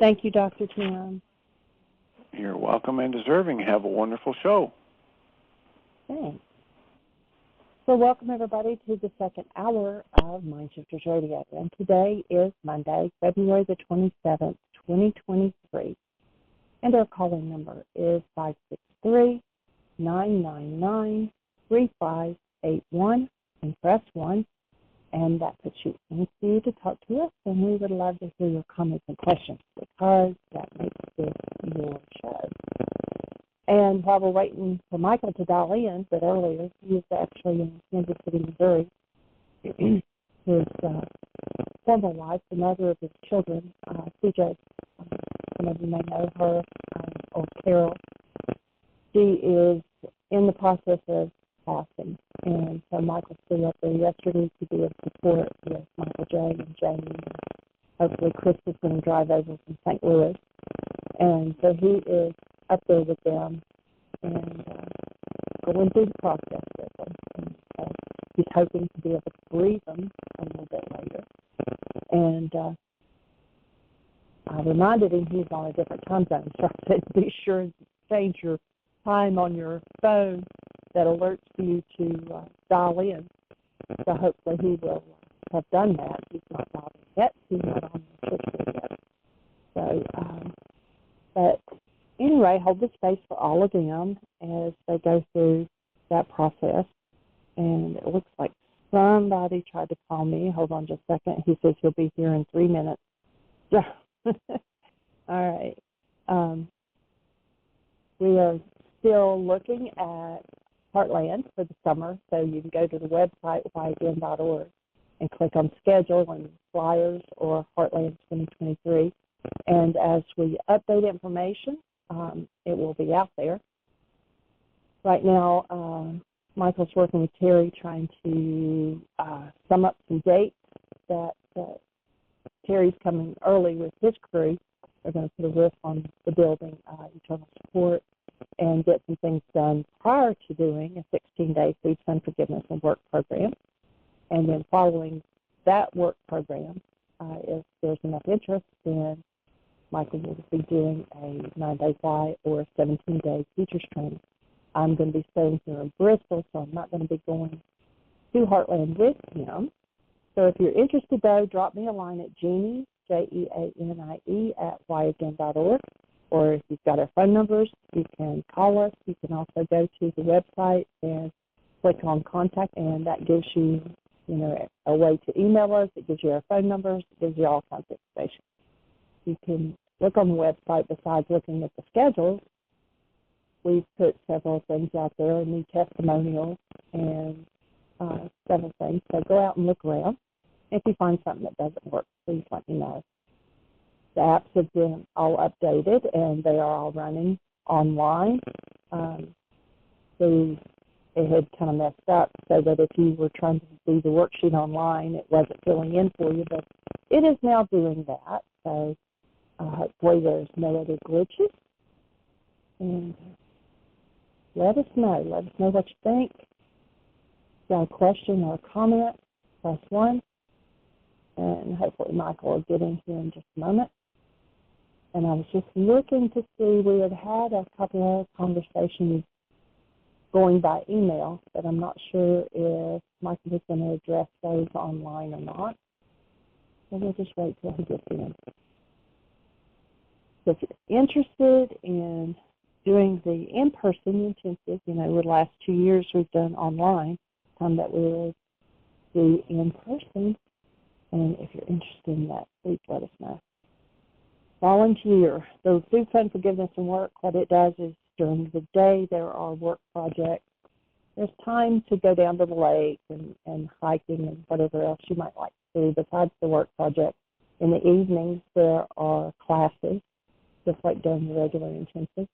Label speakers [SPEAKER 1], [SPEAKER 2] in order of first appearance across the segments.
[SPEAKER 1] Thank you, Dr. Tim.
[SPEAKER 2] You're welcome and deserving. Have a wonderful show.
[SPEAKER 1] Thanks. So welcome, everybody, to the second hour of Mind Shifters Radio. And today is Monday, February the 27th, 2023. And our calling number is 563-999-3581 and press 1. And that puts you in queue to talk to us. And we would love to hear your comments and questions because that makes this your show. And while we're waiting for Michael to dial in, but earlier, he was actually in Kansas City, Missouri. His former wife, the mother of his children, CJ, some of you may know her, or Carol, she is in the process of passing. And so Michael flew up there yesterday to do a support with Michael J. and Jamie. Hopefully Chris is going to drive over from St. Louis. And so he is up there with them and going through the process with them. And he's hoping to be able to brief them a little bit later. And I reminded him he's on a different time zone, so I said be sure to change your time on your phone that alerts you to dial in. So hopefully he will have done that. He's not dialed in yet. He's not on the system yet. So, but anyway, hold the space for all of them as they go through that process. And it looks like somebody tried to call me. Hold on just a second. He says he'll be here in 3 minutes. All right. We are still looking at Heartland for the summer, so you can go to the website, whyagain.org, and click on Schedule and Flyers or Heartland 2023. And as we update information, it will be out there. Right now, Michael's working with Terry trying to sum up some dates that Terry's coming early with his crew. They're going to put a roof on the building, internal support, and get some things done prior to doing a 16-day food fund forgiveness and work program. And then following that work program, if there's enough interest, then Michael will be doing a 9-day fly or 17-day teacher's training. I'm going to be staying here in Bristol, so I'm not going to be going to Heartland with him. So if you're interested, though, drop me a line at Jeannie, Jeanie, at whyagain.org. Or if you've got our phone numbers, you can call us. You can also go to the website and click on contact, and that gives you, a way to email us. It gives you our phone numbers. It gives you all kinds of information. You can look on the website. Besides looking at the schedules, we've put several things out there, new testimonials and several things. So go out and look around. If you find something that doesn't work, please let me know. The apps have been all updated, and they are all running online. So it had kind of messed up so that if you were trying to do the worksheet online, it wasn't filling in for you, but it is now doing that. So hopefully there's no other glitches. And let us know. Let us know what you think. If you got a question or a comment, press 1. And hopefully Michael will get in here in just a moment. And I was just looking to see, we had a couple of conversations going by email, but I'm not sure if Michael was going to address those online or not. So we'll just wait till he gets in. So if you're interested in doing the in-person intensive, the last 2 years we've done online, time that we will do in person. And if you're interested in that, please let us know. Volunteer. The Food Fund Forgiveness and Work, what it does is during the day there are work projects. There's time to go down to the lake and hiking and whatever else you might like to do besides the work project. In the evenings there are classes, just like during the regular intensive.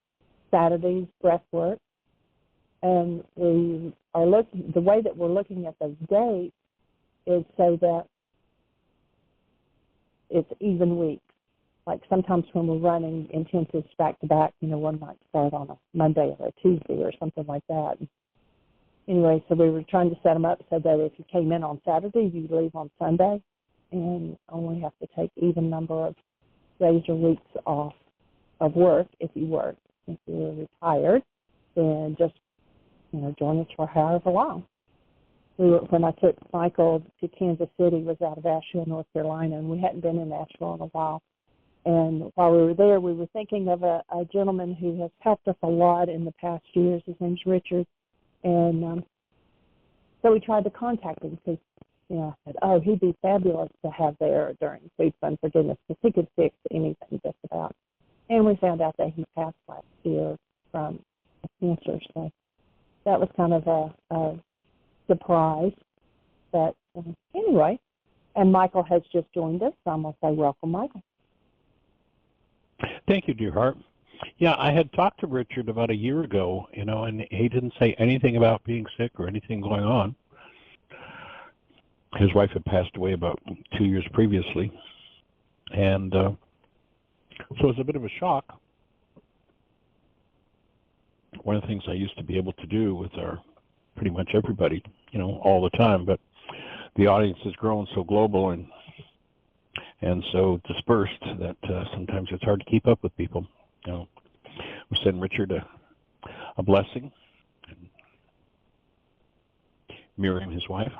[SPEAKER 1] Saturdays, breath work. And we are the way that we're looking at those dates is so that it's even weeks. Like sometimes when we're running intensives back to back, one might start on a Monday or a Tuesday or something like that. Anyway, so we were trying to set them up so that if you came in on Saturday, you leave on Sunday and only have to take even number of days or weeks off of work if you work. If you're retired, then just join us for however long. When I took Michael to Kansas City, was out of Asheville, North Carolina, and we hadn't been in Asheville in a while. And while we were there, we were thinking of a gentleman who has helped us a lot in the past years. His name's Richard. And so we tried to contact him because, I said, oh, he'd be fabulous to have there during Food Fund Forgiveness because he could fix anything just about. And we found out that he passed last year from cancer. So that was kind of a surprise. But anyway, and Michael has just joined us, so I'm going to say welcome, Michael.
[SPEAKER 3] Thank you, dear heart. Yeah, I had talked to Richard about a year ago, and he didn't say anything about being sick or anything going on. His wife had passed away about 2 years previously, and so it was a bit of a shock. One of the things I used to be able to do with pretty much everybody, all the time, but the audience has grown so global and so dispersed that sometimes it's hard to keep up with people. We send Richard a blessing, and Miriam, his wife,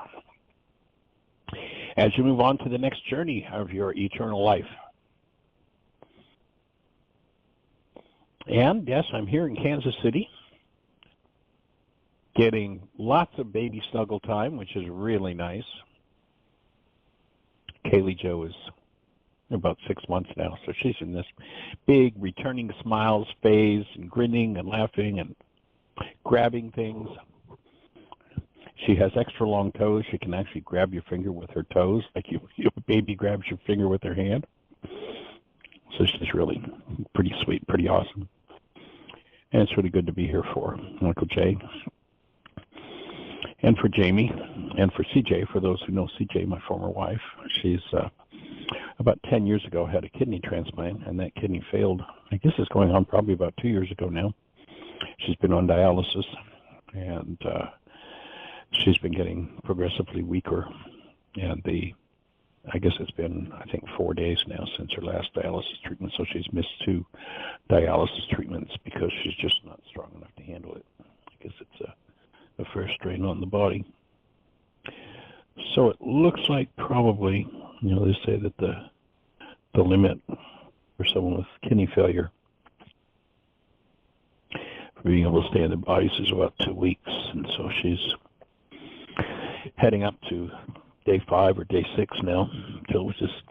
[SPEAKER 3] as you move on to the next journey of your eternal life. And yes, I'm here in Kansas City, getting lots of baby snuggle time, which is really nice. Kaylee Jo is about 6 months now, so she's in this big returning smiles phase and grinning and laughing and grabbing things. She has extra long toes. She can actually grab your finger with her toes, like a baby grabs your finger with her hand. So she's really pretty sweet, pretty awesome. And it's really good to be here for Uncle Jay and for Jamie and for CJ, for those who know CJ, my former wife. She's about 10 years ago had a kidney transplant, and that kidney failed. I guess it's going on probably about 2 years ago now. She's been on dialysis, and she's been getting progressively weaker. And I guess it's been, 4 days now since her last dialysis treatment, so she's missed 2 dialysis treatments because she's just not strong enough to handle it. I guess it's a fair strain on the body. So it looks like probably, they say that the limit for someone with kidney failure for being able to stay in their bodies is about 2 weeks. And so she's heading up to day 5 or day 6 now. Jill was just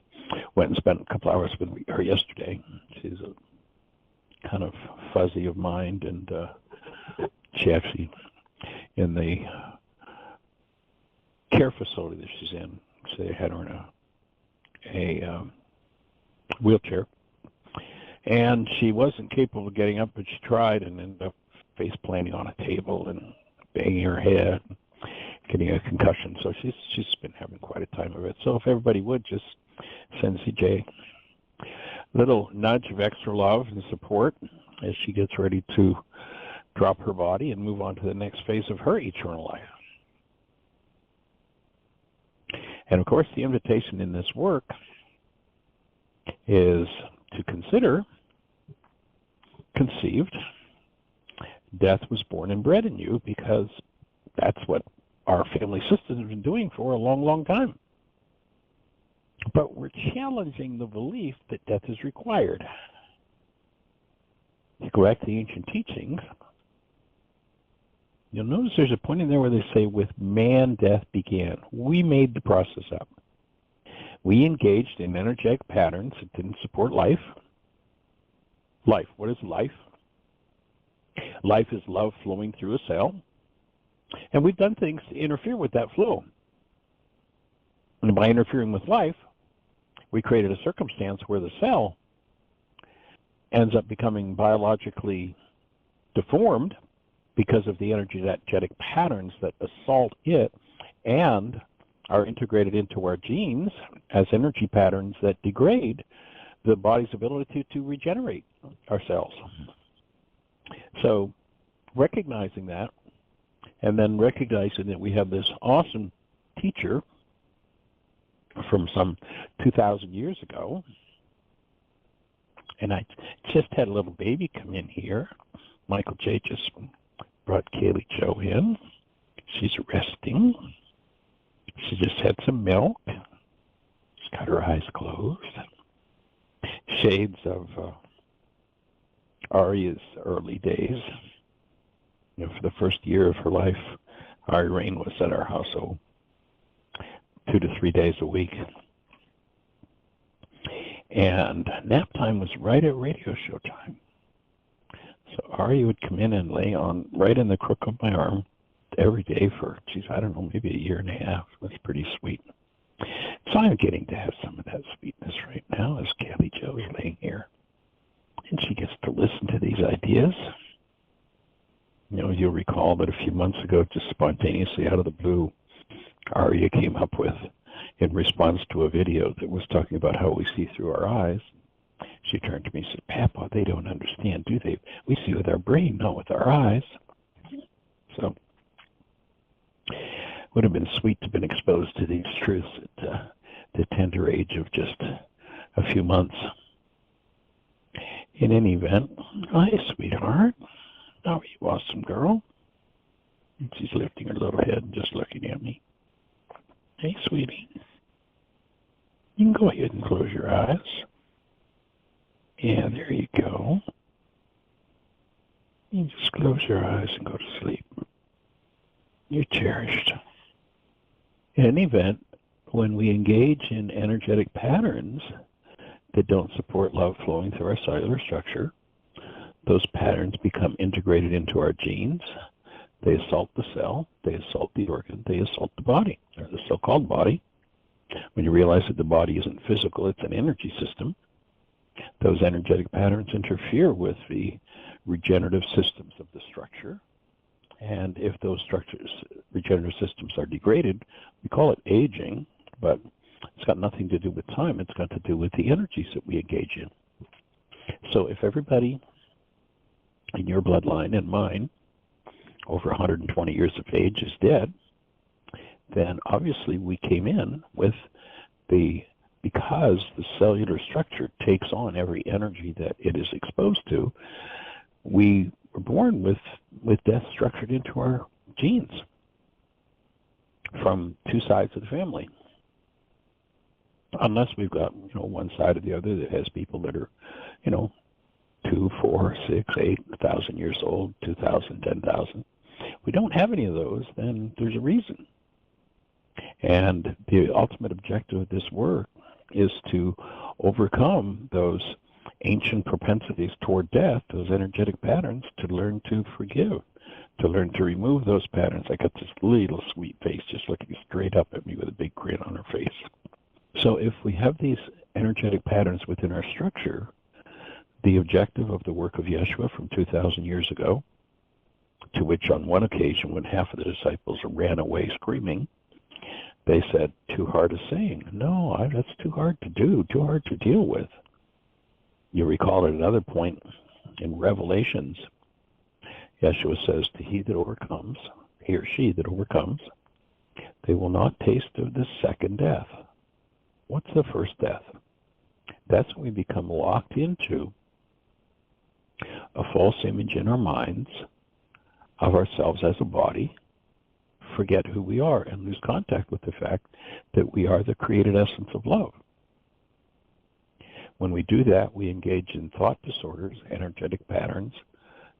[SPEAKER 3] went and spent a couple hours with her yesterday. She's a kind of fuzzy of mind, and she actually, in the care facility that she's in, so they had her in a wheelchair, and she wasn't capable of getting up, but she tried and ended up face planting on a table and banging her head, getting a concussion. So she's been having quite a time of it. So if everybody would just send CJ a little nudge of extra love and support as she gets ready to drop her body and move on to the next phase of her eternal life. And of course, the invitation in this work is to consider, conceived, death was born and bred in you, because that's what our family system has been doing for a long, long time. But we're challenging the belief that death is required. To go back to the ancient teachings, you'll notice there's a point in there where they say, with man, death began. We made the process up. We engaged in energetic patterns that didn't support life. Life, what is life? Life is love flowing through a cell. And we've done things to interfere with that flow. And by interfering with life, we created a circumstance where the cell ends up becoming biologically deformed because of the energetic patterns that assault it and are integrated into our genes as energy patterns that degrade the body's ability to regenerate our cells. So recognizing that, and then recognizing that we have this awesome teacher from some 2,000 years ago And I just had a little baby come in here. Michael J. just brought Kaylee Jo in. She's resting. She just had some milk. She's got her eyes closed. Shades of Aria's early days. You know, for the first year of her life, Ari Rain was at our household 2 to 3 days a week. And nap time was right at radio show time. So Ari would come in and lay on right in the crook of my arm every day for, geez, I don't know, maybe a year and a half. It was pretty sweet. So I'm getting to have some of that sweetness right now as Kelly Jo is laying here. And she gets to listen to these ideas. You know, you'll recall that a few months ago, just spontaneously out of the blue, Aria came up with, in response to a video that was talking about how we see through our eyes. She turned to me and said, Papa, they don't understand, do they? We see with our brain, not with our eyes. So it would have been sweet to have been exposed to these truths at the tender age of just a few months. In any event, hi, sweetheart. How are you, awesome girl? And she's lifting her little head and just looking at me. Hey, sweetie. You can go ahead and close your eyes. Yeah, there you go. You just close your eyes and go to sleep. You're cherished. In any event, when we engage in energetic patterns that don't support love flowing through our cellular structure, those patterns become integrated into our genes. They assault the cell, they assault the organ, they assault the body, or the so-called body. When you realize that the body isn't physical, it's an energy system, those energetic patterns interfere with the regenerative systems of the structure. And if those regenerative systems are degraded, we call it aging, but it's got nothing to do with time. It's got to do with the energies that we engage in. So if everybody in your bloodline and mine over 120 years of age is dead, then obviously we came in with because the cellular structure takes on every energy that it is exposed to, we were born with death structured into our genes from two sides of the family. Unless we've got, one side or the other that has people that are, 2, 4, 6, 8, 1,000 years old, 2,000, 10,000. We don't have any of those, then there's a reason. And the ultimate objective of this work is to overcome those ancient propensities toward death, those energetic patterns, to learn to forgive, to learn to remove those patterns. I got this little sweet face just looking straight up at me with a big grin on her face. So if we have these energetic patterns within our structure, the objective of the work of Yeshua from 2,000 years ago, to which on one occasion when half of the disciples ran away screaming, they said, too hard a saying. No, that's too hard to do, too hard to deal with. You recall at another point in Revelations, Yeshua says, to he that overcomes, he or she that overcomes, they will not taste of the second death. What's the first death? That's when we become locked into a false image in our minds of ourselves as a body, forget who we are, and lose contact with the fact that we are the created essence of love. When we do that, we engage in thought disorders, energetic patterns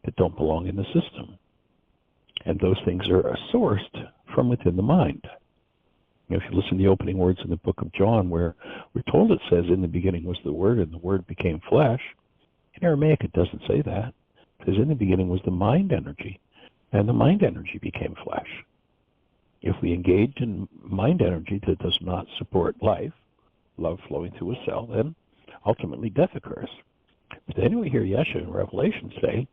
[SPEAKER 3] that don't belong in the system. And those things are sourced from within the mind. If you listen to the opening words in the book of John, where we're told it says, in the beginning was the Word, and the Word became flesh. In Aramaic, it doesn't say that. It says, in the beginning was the mind energy, and the mind energy became flesh. If we engage in mind energy that does not support life, love flowing through a cell, then ultimately death occurs. But then we hear Yeshua in Revelation say,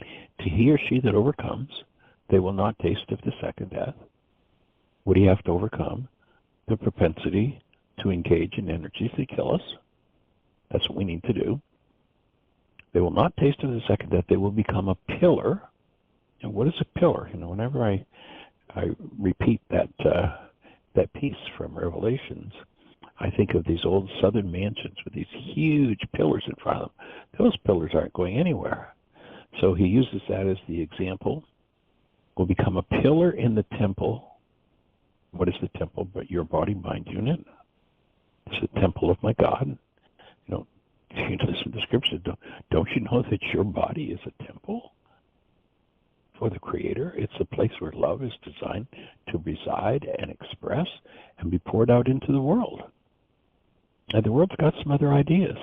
[SPEAKER 3] to he or she that overcomes, they will not taste of the second death. What do you have to overcome? The propensity to engage in energies that kill us. That's what we need to do. They will not taste of the second death. They will become a pillar. And what is a pillar? Whenever I repeat that piece from Revelations, I think of these old southern mansions with these huge pillars in front of them. Those pillars aren't going anywhere. So he uses that as the example. Will become a pillar in the temple. What is the temple but your body mind unit? It's the temple of my God. You know, if you listen to Scripture, don't you know that your body is a temple for the Creator? It's a place where love is designed to reside and express and be poured out into the world. And the world's got some other ideas.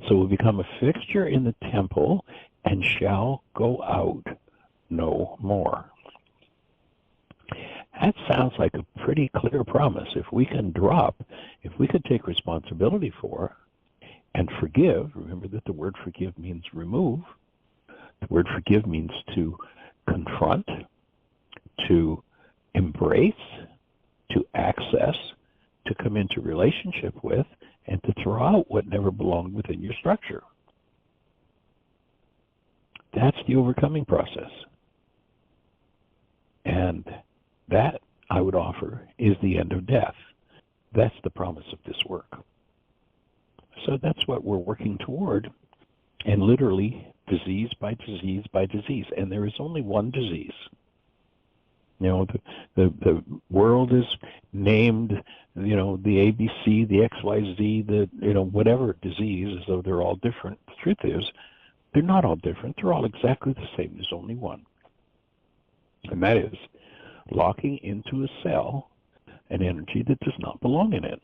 [SPEAKER 3] So we'll become a fixture in the temple and shall go out no more. That sounds like a pretty clear promise. If we can take responsibility for and forgive, remember that the word forgive means remove. The word forgive means to confront, to embrace, to access, to come into relationship with, and to throw out what never belonged within your structure. That's the overcoming process. And that, I would offer, is the end of death. That's the promise of this work. So that's what we're working toward, and literally disease by disease by disease. And there is only one disease. You know, the world is named, you know, the ABC, the XYZ, the, you know, whatever disease, as though they're all different. The truth is, they're not all different. They're all exactly the same. There's only one. And that is locking into a cell an energy that does not belong in it.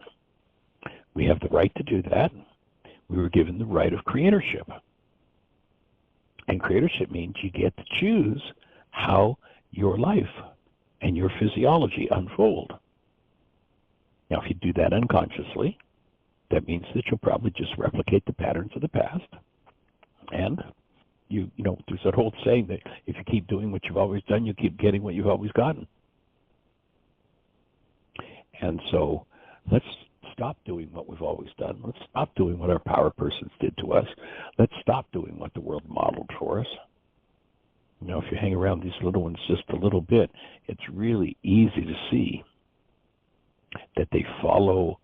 [SPEAKER 3] We have the right to do that. We were given the right of creatorship. And creatorship means you get to choose how your life and your physiology unfold. Now, if you do that unconsciously, that means that you'll probably just replicate the patterns of the past. And you know, there's that whole saying that if you keep doing what you've always done, you keep getting what you've always gotten. And so let's stop doing what we've always done. Let's stop doing what our power persons did to us. Let's stop doing what the world modeled for us. You know, if you hang around these little ones just a little bit, it's really easy to see that they follow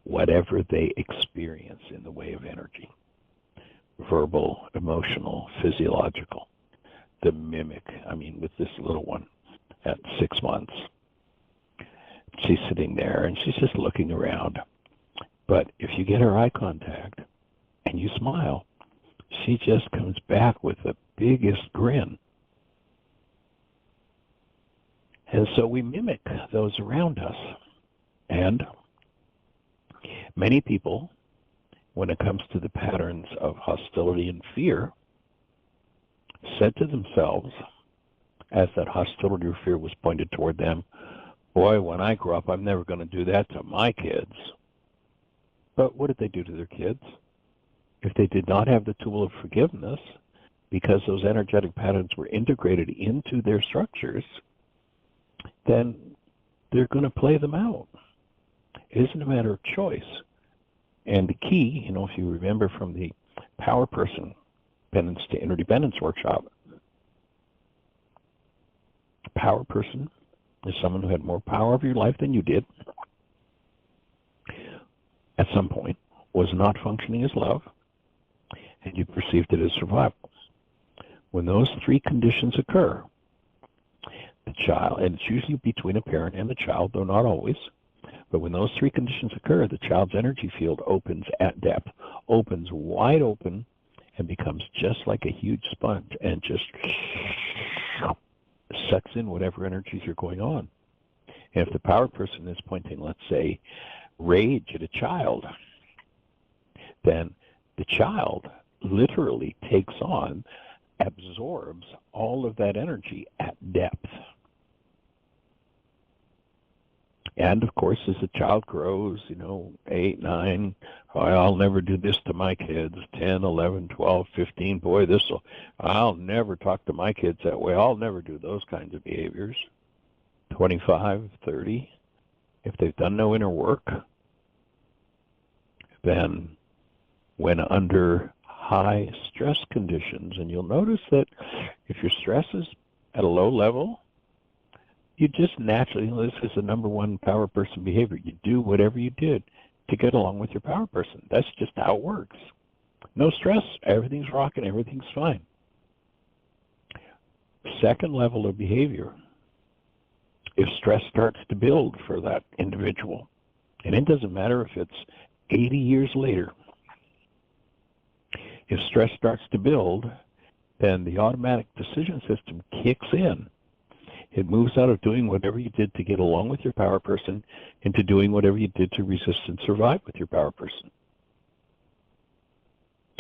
[SPEAKER 3] whatever they experience in the way of energy. Verbal, emotional, physiological. The mimic, I mean, with this little one at 6 months, she's sitting there and she's just looking around. But if you get her eye contact and you smile, she just comes back with the biggest grin. And so we mimic those around us. And many people, when it comes to the patterns of hostility and fear, said to themselves, as that hostility or fear was pointed toward them, boy, when I grow up, I'm never going to do that to my kids. But what did they do to their kids? If they did not have the tool of forgiveness, because those energetic patterns were integrated into their structures, then they're going to play them out. It isn't a matter of choice. And the key, you know, if you remember from the Power Person Penance to Interdependence workshop, a power person is someone who had more power over your life than you did at some point, was not functioning as love, and you perceived it as survival. When those three conditions occur, the child, and it's usually between a parent and the child, though not always, but when those three conditions occur, the child's energy field opens at depth, opens wide open, and becomes just like a huge sponge and just sucks in whatever energies are going on. And if the power person is pointing, let's say, rage at a child, then the child literally takes on, absorbs all of that energy at depth. And, of course, as the child grows, 8, 9, I'll never do this to my kids, 10, 11, 12, 15, boy, I'll never talk to my kids that way. I'll never do those kinds of behaviors. 25, 30, if they've done no inner work, then when under high stress conditions, and you'll notice that if your stress is at a low level, you just naturally, this is the number one power person behavior. You do whatever you did to get along with your power person. That's just how it works. No stress, everything's rocking, everything's fine. Second level of behavior, if stress starts to build for that individual, and it doesn't matter if it's 80 years later, if stress starts to build, then the automatic decision system kicks in. It moves out of doing whatever you did to get along with your power person into doing whatever you did to resist and survive with your power person.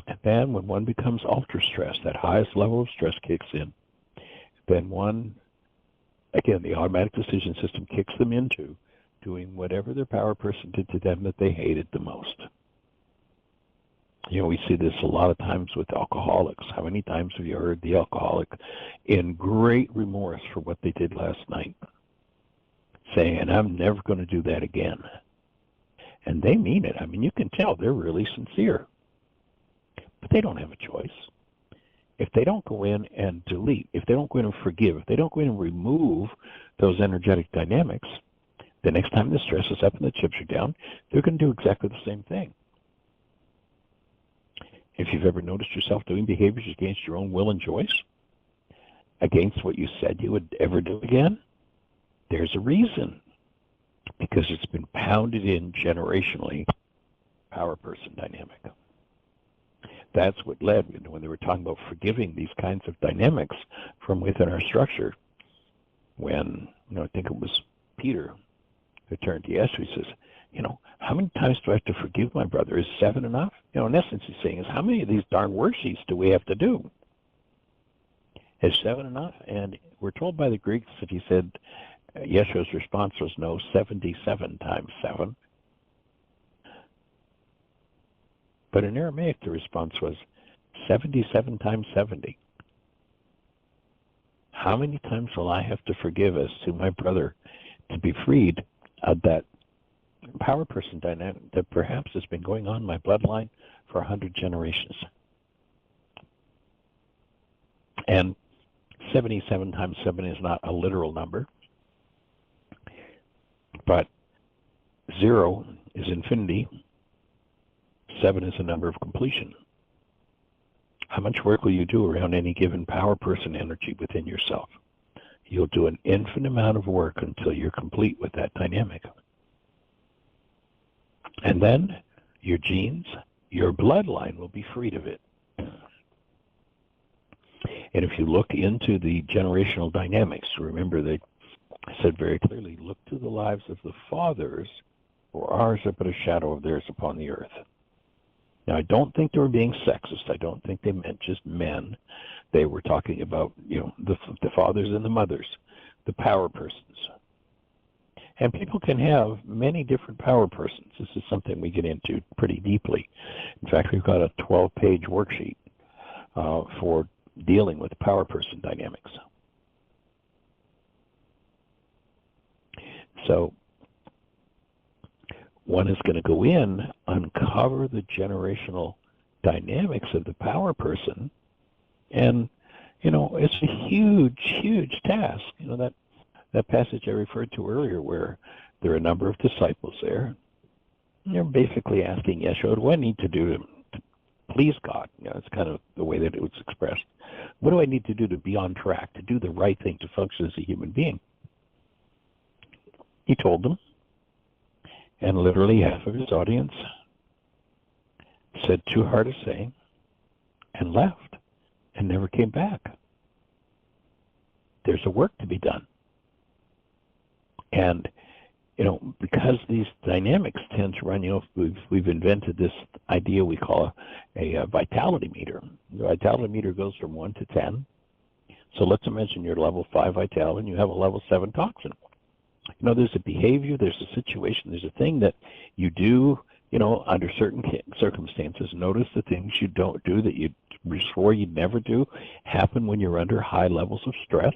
[SPEAKER 3] And then when one becomes ultra stressed, that highest level of stress kicks in, then one, again, the automatic decision system kicks them into doing whatever their power person did to them that they hated the most. You know, we see this a lot of times with alcoholics. How many times have you heard the alcoholic in great remorse for what they did last night, saying, I'm never going to do that again? And they mean it. I mean, you can tell they're really sincere. But they don't have a choice. If they don't go in and delete, if they don't go in and forgive, if they don't go in and remove those energetic dynamics, the next time the stress is up and the chips are down, they're going to do exactly the same thing. If you've ever noticed yourself doing behaviors against your own will and choice, against what you said you would ever do again, there's a reason. Because it's been pounded in generationally, power person dynamic. That's what led, when they were talking about forgiving these kinds of dynamics from within our structure, when, I think it was Peter who turned to Yeshua, he says, how many times do I have to forgive my brother? Is 7 enough? In essence, he's saying is, how many of these darn worksheets do we have to do? Is 7 enough? And we're told by the Greeks that he said, Yeshua's response was no, 77 times 7. But in Aramaic, the response was 77 times 70. How many times will I have to forgive as to my brother to be freed of that power person dynamic that perhaps has been going on in my bloodline for 100 generations? And 77 times 7 is not a literal number, but 0 is infinity. 7 is a number of completion. How much work will you do around any given power person energy within yourself? You'll do an infinite amount of work until you're complete with that dynamic. And then your genes, your bloodline will be freed of it. And if you look into the generational dynamics, remember they said very clearly, look to the lives of the fathers, for ours are but a shadow of theirs upon the earth. Now, I don't think they were being sexist. I don't think they meant just men. They were talking about, the fathers and the mothers, the power persons. And people can have many different power persons. This is something we get into pretty deeply. In fact, we've got a 12-page worksheet for dealing with power person dynamics. So one is going to go in, uncover the generational dynamics of the power person, and, it's a huge, huge task. That passage I referred to earlier where there are a number of disciples there. They're basically asking Yeshua, what do I need to do to please God? It's kind of the way that it was expressed. What do I need to do to be on track, to do the right thing, to function as a human being? He told them, and literally half of his audience said too hard a saying and left and never came back. There's a work to be done. And, because these dynamics tend to run, we've invented this idea we call a vitality meter. The vitality meter goes from 1 to 10. So let's imagine you're level 5 vitality and you have a level 7 toxin. There's a behavior, there's a situation, there's a thing that you do, under certain circumstances. Notice the things you don't do that you swore you'd never do happen when you're under high levels of stress.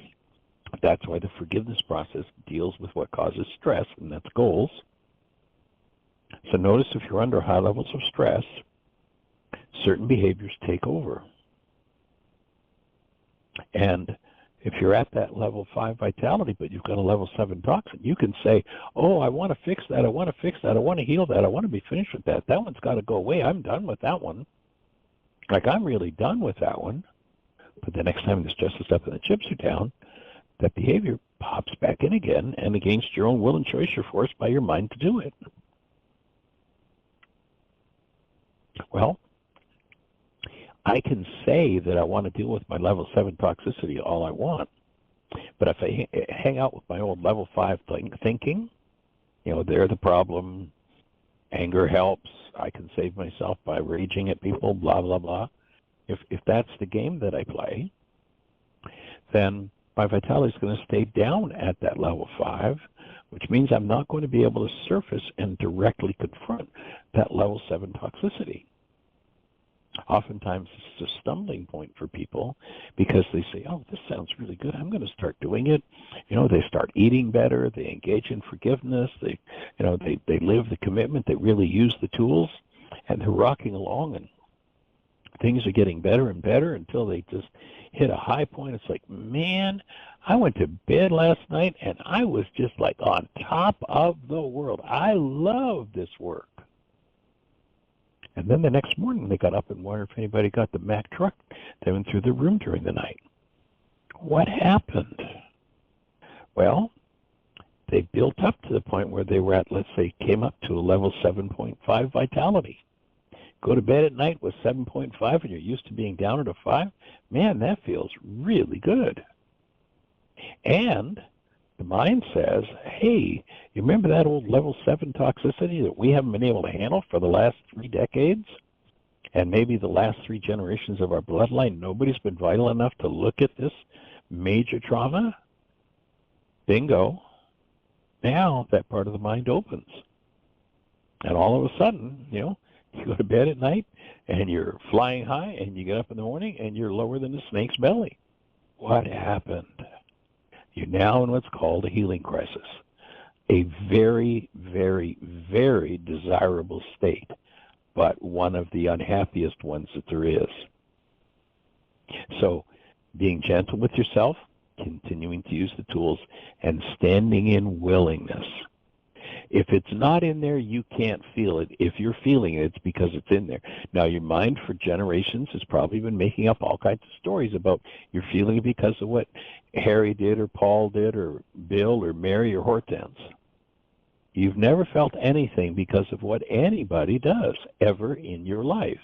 [SPEAKER 3] That's why the forgiveness process deals with what causes stress, and that's goals. So notice if you're under high levels of stress, certain behaviors take over. And, If you're at that level 5 vitality, but you've got a level 7 toxin, you can say, oh, I want to fix that, I want to fix that, I want to heal that, I want to be finished with that. That one's got to go away. I'm done with that one. Like, I'm really done with that one. But the next time the stress is up and the chips are down, that behavior pops back in again, and against your own will and choice, you're forced by your mind to do it. Well, I can say that I want to deal with my level 7 toxicity all I want, but if I hang out with my old level 5 thinking, they're the problem, anger helps, I can save myself by raging at people, blah, blah, blah. If that's the game that I play, then my vitality is going to stay down at that level 5, which means I'm not going to be able to surface and directly confront that level 7 toxicity. Oftentimes, it's a stumbling point for people because they say, oh, this sounds really good. I'm going to start doing it. They start eating better. They engage in forgiveness. They live the commitment. They really use the tools, and they're rocking along, and things are getting better and better until they just hit a high point. It's like, man, I went to bed last night, and I was just like on top of the world. I love this work. And then the next morning, they got up and wondered if anybody got the Mack truck that went through the room during the night. What happened? Well, they built up to the point where they were at, let's say, came up to a level 7.5 vitality. Go to bed at night with 7.5 and you're used to being down at a 5, man, that feels really good. And the mind says, hey, you remember that old level 7 toxicity that we haven't been able to handle for the last 3 decades? And maybe the last 3 generations of our bloodline, nobody's been vital enough to look at this major trauma? Bingo. Now that part of the mind opens. And all of a sudden, you go to bed at night and you're flying high, and you get up in the morning and you're lower than a snake's belly. What happened? You're now in what's called a healing crisis, a very, very, very desirable state, but one of the unhappiest ones that there is. So being gentle with yourself, continuing to use the tools, and standing in willingness. If it's not in there, you can't feel it. If you're feeling it, it's because it's in there. Now, your mind for generations has probably been making up all kinds of stories about you're feeling it because of what Harry did or Paul did or Bill or Mary or Hortense. You've never felt anything because of what anybody does ever in your life.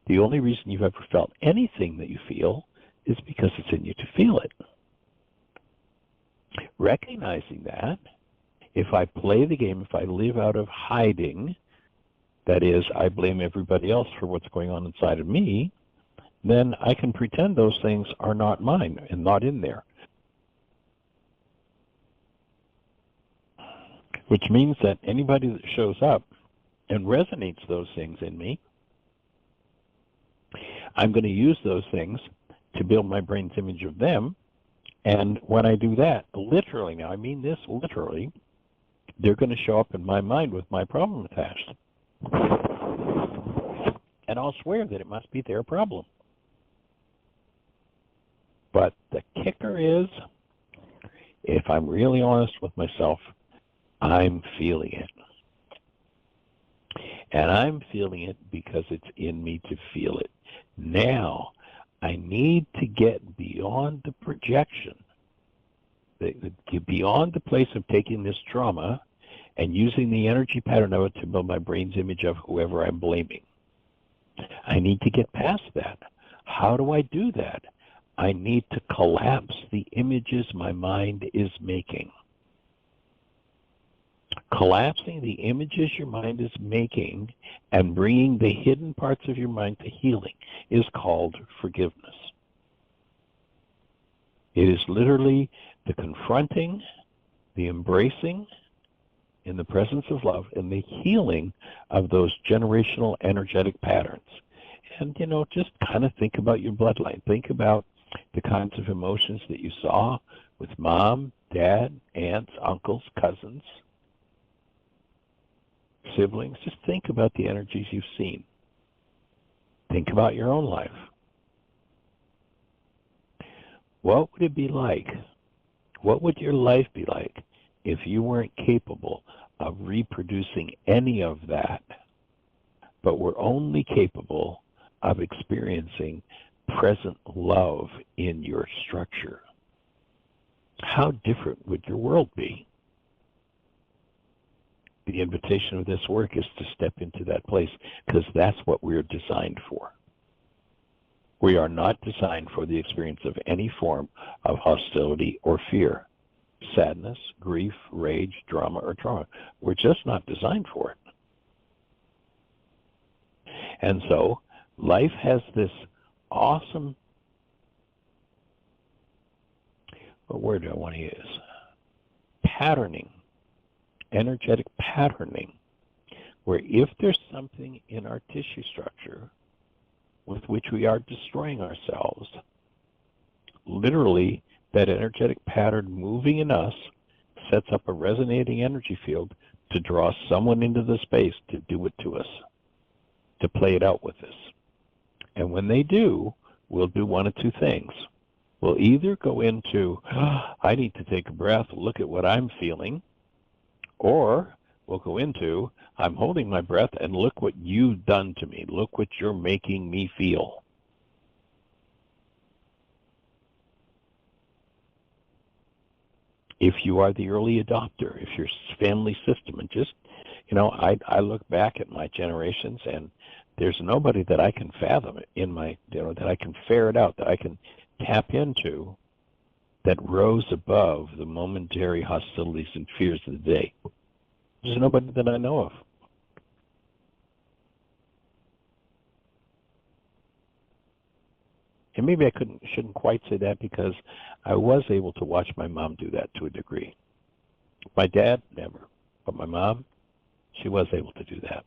[SPEAKER 3] The only reason you've ever felt anything that you feel is because it's in you to feel it. Recognizing that, if I play the game, if I live out of hiding, that is, I blame everybody else for what's going on inside of me, then I can pretend those things are not mine and not in there. Which means that anybody that shows up and resonates those things in me, I'm going to use those things to build my brain's image of them. And when I do that, literally, now I mean this literally, they're going to show up in my mind with my problem attached. And I'll swear that it must be their problem. But the kicker is, if I'm really honest with myself, I'm feeling it. And I'm feeling it because it's in me to feel it. Now, I need to get beyond the projection, beyond the place of taking this trauma and using the energy pattern of it to build my brain's image of whoever I'm blaming. I need to get past that. How do I do that? I need to collapse the images my mind is making. Collapsing the images your mind is making and bringing the hidden parts of your mind to healing is called forgiveness. It is literally the confronting, the embracing in the presence of love, and the healing of those generational energetic patterns. And, just kind of think about your bloodline. Think about the kinds of emotions that you saw with mom, dad, aunts, uncles, cousins, siblings. Just think about the energies you've seen. Think about your own life. What would it be like? What would your life be like if you weren't capable of reproducing any of that, but were only capable of experiencing present love in your structure? How different would your world be? The invitation of this work is to step into that place, because that's what we're designed for. We are not designed for the experience of any form of hostility or fear, sadness, grief, rage, drama, or trauma. We're just not designed for it. And so life has this awesome, what word do I want to use? Patterning, energetic patterning, where if there's something in our tissue structure with which we are destroying ourselves, literally that energetic pattern moving in us sets up a resonating energy field to draw someone into the space to do it to us, to play it out with us. And when they do, we'll do one of two things. We'll either go into, I need to take a breath, look at what I'm feeling, or we'll go into, I'm holding my breath and look what you've done to me. Look what you're making me feel. If you are the early adopter, if your family system, and just, I look back at my generations, and there's nobody that I can fathom in my, that I can ferret out, that I can tap into, that rose above the momentary hostilities and fears of the day. There's nobody that I know of. And maybe I shouldn't quite say that, because I was able to watch my mom do that to a degree. My dad, never. But my mom, she was able to do that.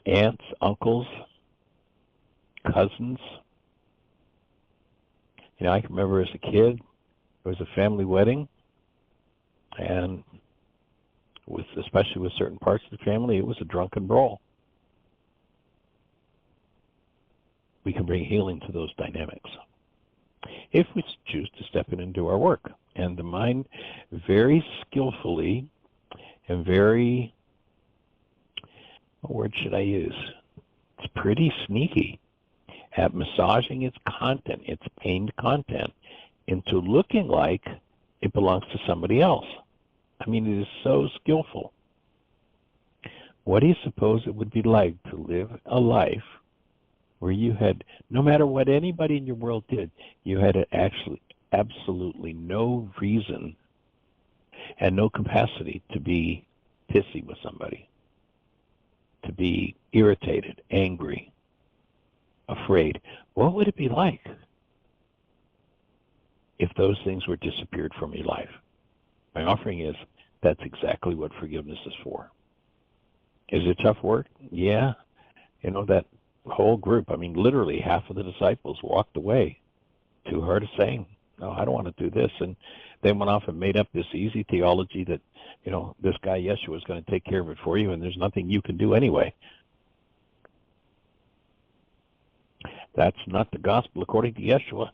[SPEAKER 3] Aunts, uncles, cousins. I can remember as a kid, there was a family wedding, and especially with certain parts of the family, it was a drunken brawl. We can bring healing to those dynamics if we choose to step in and do our work. And the mind very skillfully and very, what word should I use? It's pretty sneaky at massaging its content, its pained content, into looking like it belongs to somebody else. I mean, it is so skillful. What do you suppose it would be like to live a life where you had, no matter what anybody in your world did, you had actually absolutely no reason and no capacity to be pissy with somebody, to be irritated, angry, afraid? What would it be like if those things were disappeared from your life? My offering is, that's exactly what forgiveness is for. Is it tough work? Yeah. That whole group, literally half of the disciples walked away too hard of saying, no, I don't want to do this. And they went off and made up this easy theology that, this guy Yeshua is going to take care of it for you, and there's nothing you can do anyway. That's not the gospel according to Yeshua.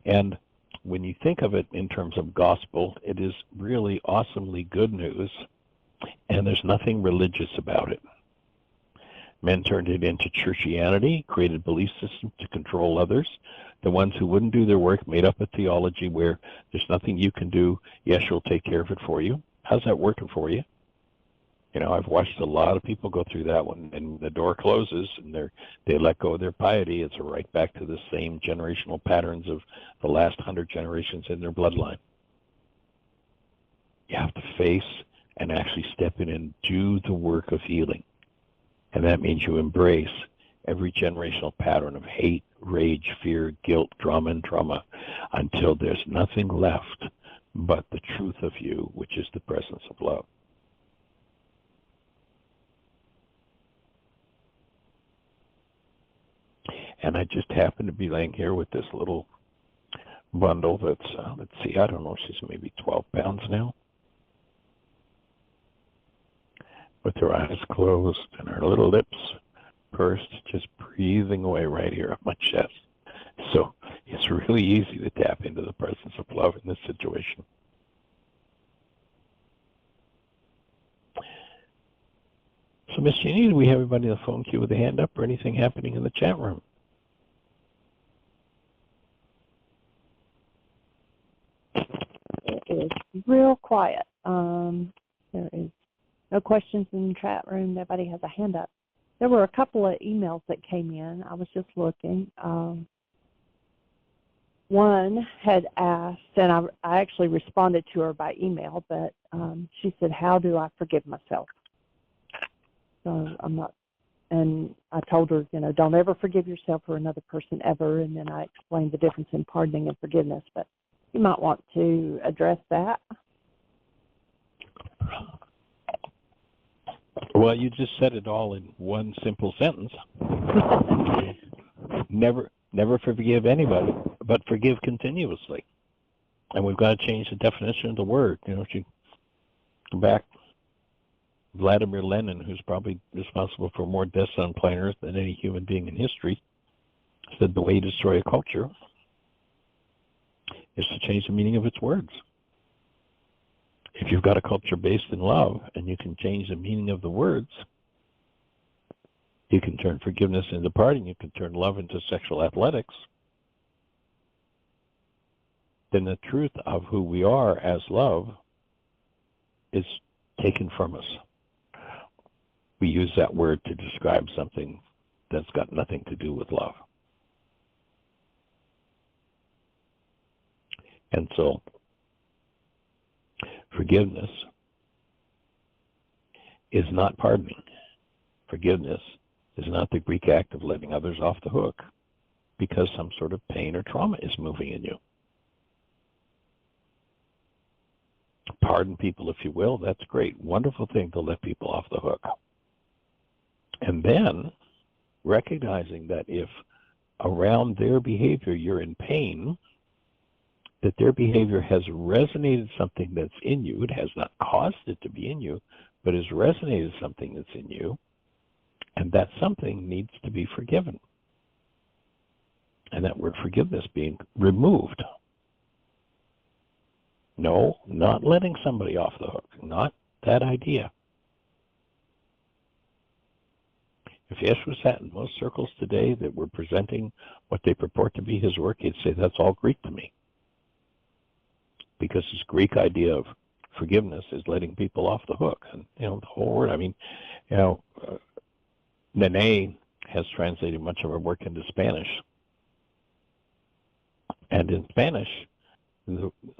[SPEAKER 3] And when you think of it in terms of gospel, it is really awesomely good news, and there's nothing religious about it. Men turned it into churchianity, created belief systems to control others. The ones who wouldn't do their work made up a theology where there's nothing you can do, Yeshua will take care of it for you. How's that working for you? I've watched a lot of people go through that one, and the door closes, and they let go of their piety. It's right back to the same generational patterns of the last 100 generations in their bloodline. You have to face and actually step in and do the work of healing. And that means you embrace every generational pattern of hate, rage, fear, guilt, drama, and trauma, until there's nothing left but the truth of you, which is the presence of love. And I just happen to be laying here with this little bundle that's, let's see, I don't know, she's maybe 12 pounds now, with her eyes closed and her little lips pursed, just breathing away right here on my chest. So it's really easy to tap into the presence of love in this situation. So, Miss Jeannie, do we have everybody on the phone queue with a hand up or anything happening in the chat room?
[SPEAKER 1] It is real quiet. There is no questions in the chat room. Nobody has a hand up. There were a couple of emails that came in. I was just looking. One had asked, and I actually responded to her by email, but she said, how do I forgive myself? So I'm not, and I told her, don't ever forgive yourself or another person ever, and then I explained the difference in pardoning and forgiveness, but you might want to address that.
[SPEAKER 3] Well, you just said it all in one simple sentence. Never forgive anybody, but forgive continuously. And we've got to change the definition of the word. If you go back, Vladimir Lenin, who's probably responsible for more deaths on planers than any human being in history, said the way to destroy a culture is to change the meaning of its words. If you've got a culture based in love and you can change the meaning of the words, you can turn forgiveness into pardoning, you can turn love into sexual athletics, then the truth of who we are as love is taken from us. We use that word to describe something that's got nothing to do with love. And so, forgiveness is not pardoning. Forgiveness is not the Greek act of letting others off the hook because some sort of pain or trauma is moving in you. Pardon people, if you will. That's great. Wonderful thing to let people off the hook. And then recognizing that if around their behavior you're in pain, that their behavior has resonated something that's in you. It has not caused it to be in you, but has resonated something that's in you, and that something needs to be forgiven. And that word forgiveness being removed. No, not letting somebody off the hook, not that idea. If Yeshua sat in most circles today that were presenting what they purport to be his work, he'd say, that's all Greek to me. Because his Greek idea of forgiveness is letting people off the hook. And, the whole word, Nene has translated much of her work into Spanish. And in Spanish,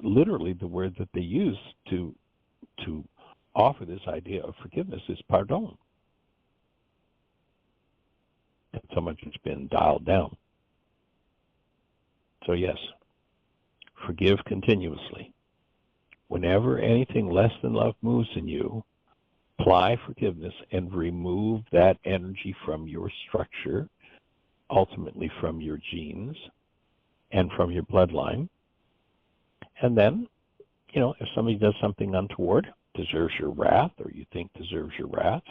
[SPEAKER 3] literally the word that they use to offer this idea of forgiveness is pardon. And so much has been dialed down. So yes, forgive continuously. Whenever anything less than love moves in you, apply forgiveness and remove that energy from your structure, ultimately from your genes and from your bloodline. And then, if somebody does something untoward, deserves your wrath, or you think deserves your wrath,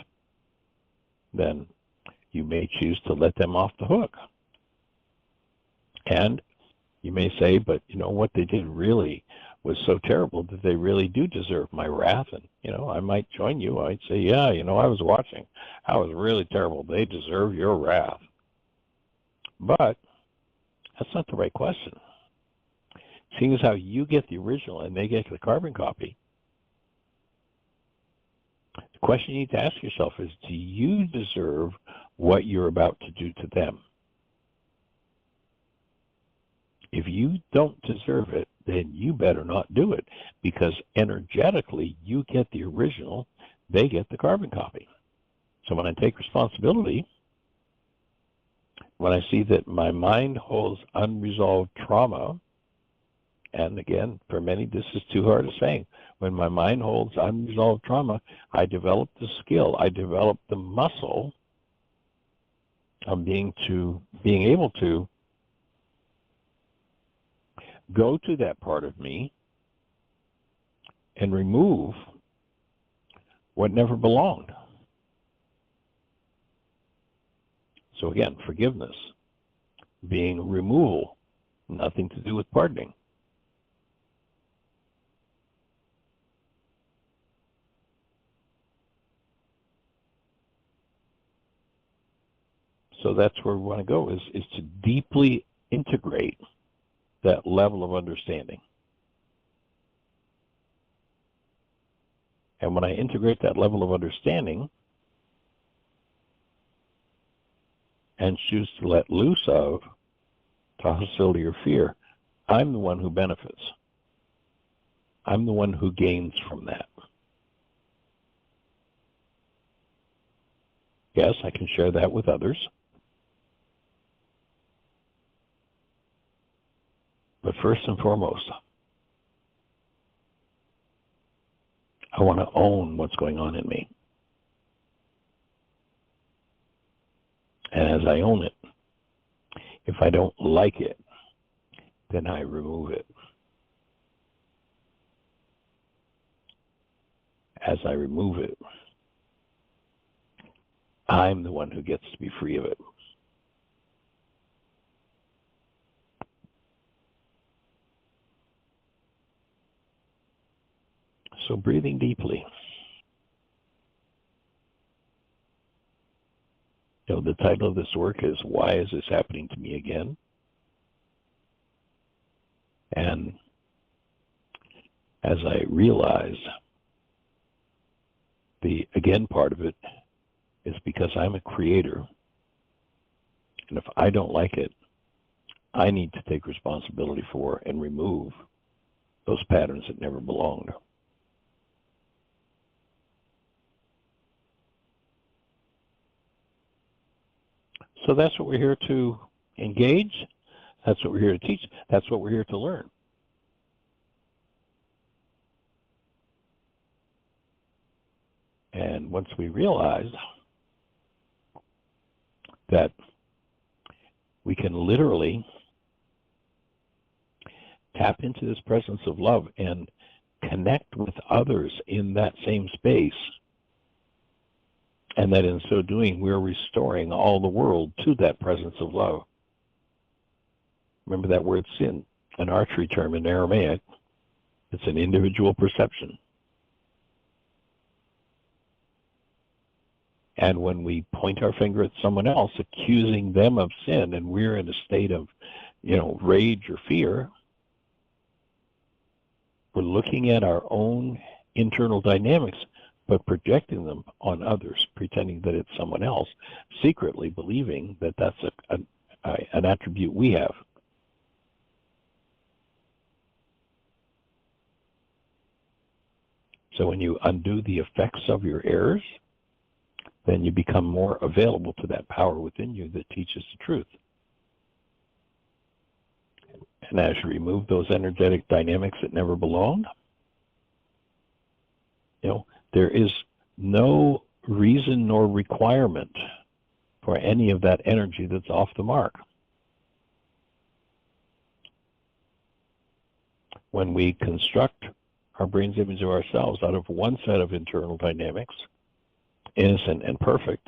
[SPEAKER 3] then you may choose to let them off the hook. And you may say, but what they did really was so terrible that they really do deserve my wrath. And, I might join you. I'd say, yeah, I was watching. That was really terrible. They deserve your wrath. But that's not the right question. Seeing as how you get the original and they get the carbon copy, the question you need to ask yourself is, do you deserve what you're about to do to them? If you don't deserve it, then you better not do it, because energetically you get the original, they get the carbon copy. So when I take responsibility, when I see that my mind holds unresolved trauma, and again, for many this is too hard a saying, when my mind holds unresolved trauma, I develop the skill, I develop the muscle of being able to go to that part of me and remove what never belonged. So again, forgiveness, being removal, nothing to do with pardoning. So that's where we want to go, is to deeply integrate that level of understanding. And when I integrate that level of understanding and choose to let loose of to hostility or fear, I'm the one who benefits. I'm the one who gains from that. Yes, I can share that with others. But first and foremost, I want to own what's going on in me. And as I own it, if I don't like it, then I remove it. As I remove it, I'm the one who gets to be free of it. So breathing deeply. The title of this work is Why Is This Happening to Me Again? And as I realize, the again part of it is because I'm a creator. And if I don't like it, I need to take responsibility for and remove those patterns that never belonged. So that's what we're here to engage. That's what we're here to teach. That's what we're here to learn. And once we realize that we can literally tap into this presence of love and connect with others in that same space, and that in so doing, we're restoring all the world to that presence of love. Remember that word sin, an archery term in Aramaic. It's an individual perception. And when we point our finger at someone else, accusing them of sin, and we're in a state of, rage or fear, we're looking at our own internal dynamics, but projecting them on others, pretending that it's someone else, secretly believing that that's an attribute we have. So when you undo the effects of your errors, then you become more available to that power within you that teaches the truth. And as you remove those energetic dynamics that never belonged, there is no reason nor requirement for any of that energy that's off the mark. When we construct our brain's image of ourselves out of one set of internal dynamics, innocent and perfect,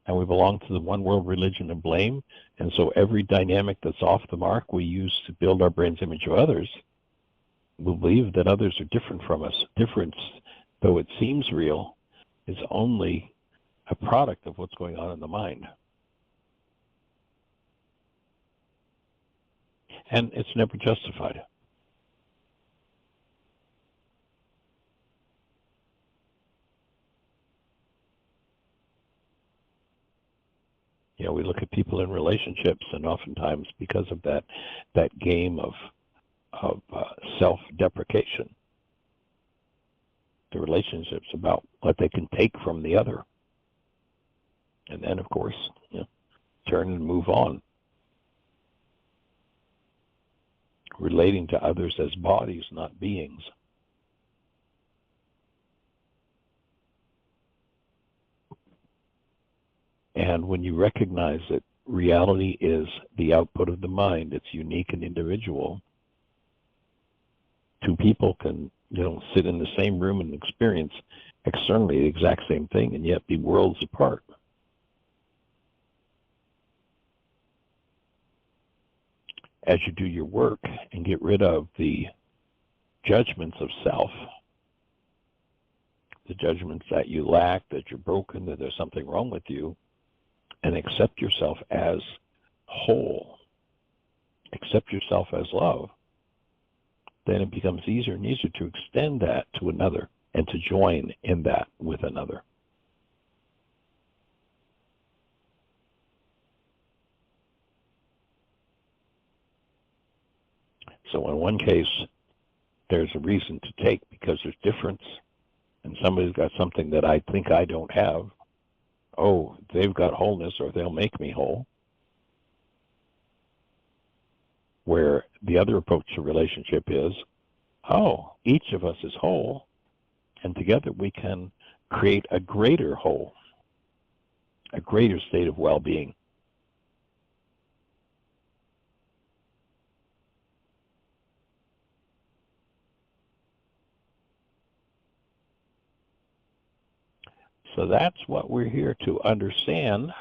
[SPEAKER 3] and we belong to the one world religion of blame, and so every dynamic that's off the mark we use to build our brain's image of others, we believe that others are different from us. Difference, though it seems real, is only a product of what's going on in the mind. And it's never justified. We look at people in relationships, and oftentimes because of that game of self-deprecation, the relationship's about what they can take from the other. And then, of course, turn and move on. Relating to others as bodies, not beings. And when you recognize that reality is the output of the mind, it's unique and individual, two people can, sit in the same room and experience externally the exact same thing and yet be worlds apart. as you do your work and get rid of the judgments of self, the judgments that you lack, that you're broken, that there's something wrong with you, and accept yourself as whole, accept yourself as love, then it becomes easier and easier to extend that to another and to join in that with another. So in one case, there's a reason to take because there's difference, and somebody's got something that I think I don't have. Oh, they've got wholeness, or they'll make me whole. Where the other approach to relationship is, oh, each of us is whole, and together we can create a greater whole, a greater state of well-being. So that's what we're here to understand,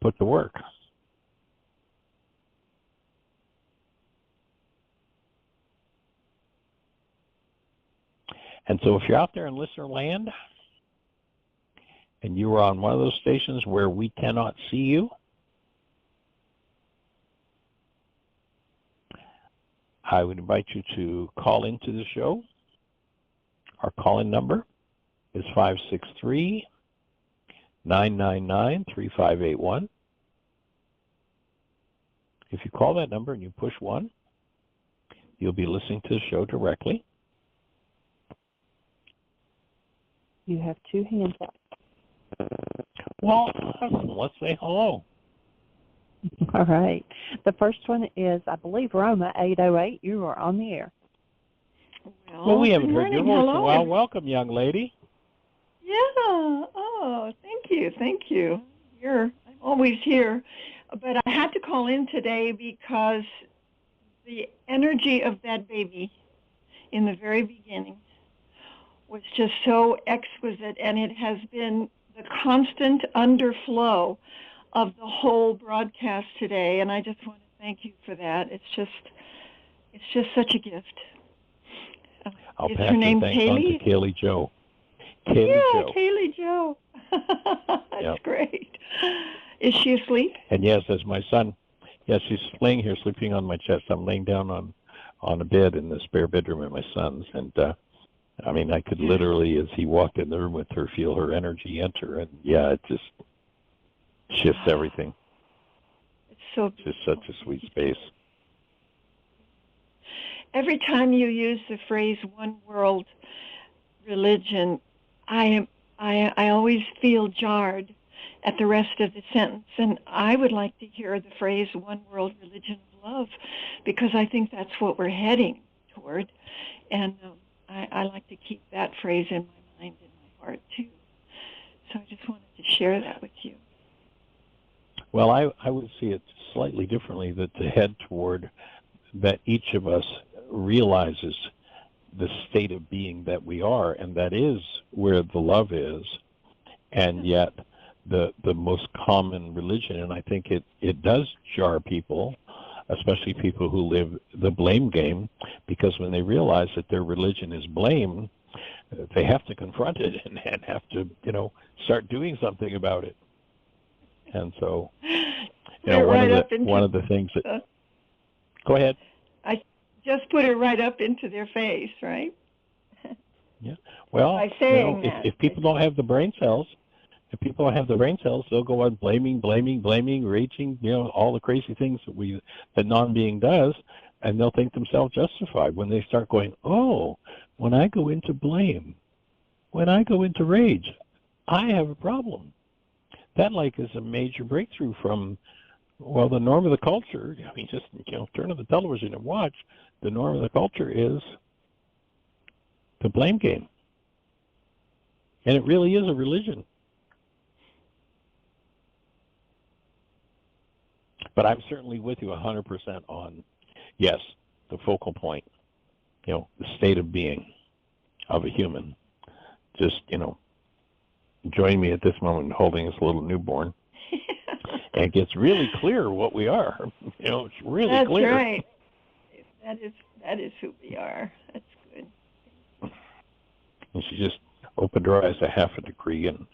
[SPEAKER 3] put to work. And so if you're out there in listener land and you are on one of those stations where we cannot see you, I would invite you to call into the show. Our call-in number is 563-999-3581. If you call that number and you push 1, you'll be listening to the show directly.
[SPEAKER 1] You have 2 hands up.
[SPEAKER 3] Well, let's say hello.
[SPEAKER 1] All right. The first one is, I believe, Roma 808. You are on the air.
[SPEAKER 3] Well, we haven't heard your voice in a while. Welcome, young lady.
[SPEAKER 4] Yeah. Oh, thank you. Thank you. I'm always here. But I had to call in today because the energy of that baby in the very beginning was just so exquisite, and it has been the constant underflow of the whole broadcast today, and I just want to thank you for that. It's just such a gift.
[SPEAKER 3] I'll
[SPEAKER 4] is
[SPEAKER 3] pass
[SPEAKER 4] her name
[SPEAKER 3] the thanks on to Kaylee Joe.
[SPEAKER 4] Kaylee Joe. That's
[SPEAKER 3] Yep.
[SPEAKER 4] Great. Is she asleep?
[SPEAKER 3] And yes, as my son, yes, she's laying here sleeping on my chest. I'm laying down on a bed in the spare bedroom at my son's, and I mean, I could literally, as he walked in the room with her, feel her energy enter, and yeah, it just shifts everything.
[SPEAKER 4] It's so
[SPEAKER 3] beautiful. Just such a sweet space.
[SPEAKER 4] Every time you use the phrase "one world religion," I always feel jarred at the rest of the sentence, and I would like to hear the phrase "one world religion of love," because I think that's what we're heading toward, and I like to keep that phrase in my mind and my heart too. So I just wanted to share that with you.
[SPEAKER 3] Well, I would see it slightly differently, that to head toward that each of us realizes the state of being that we are, and that is where the love is, and yet the most common religion, and I think it does jar people, especially people who live the blame game, because when they realize that their religion is blame, they have to confront it and have to, start doing something about it. And so, one of the things that. Go ahead.
[SPEAKER 4] I just put it right up into their face, right?
[SPEAKER 3] Yeah. Well, if people don't have the brain cells, they'll go on blaming, raging, all the crazy things that non-being does, and they'll think themselves justified when they start going, oh, when I go into blame, when I go into rage, I have a problem. That is a major breakthrough from, the norm of the culture. I mean, just, turn on the television and watch. The norm of the culture is the blame game. And it really is a religion. But I'm certainly with you 100% on, yes, the focal point, the state of being of a human. Just, join me at this moment holding this little newborn. And it gets really clear what we are. It's really
[SPEAKER 4] That's
[SPEAKER 3] clear.
[SPEAKER 4] That's right. That is who we are. That's good.
[SPEAKER 3] And she just opened her eyes a half a degree and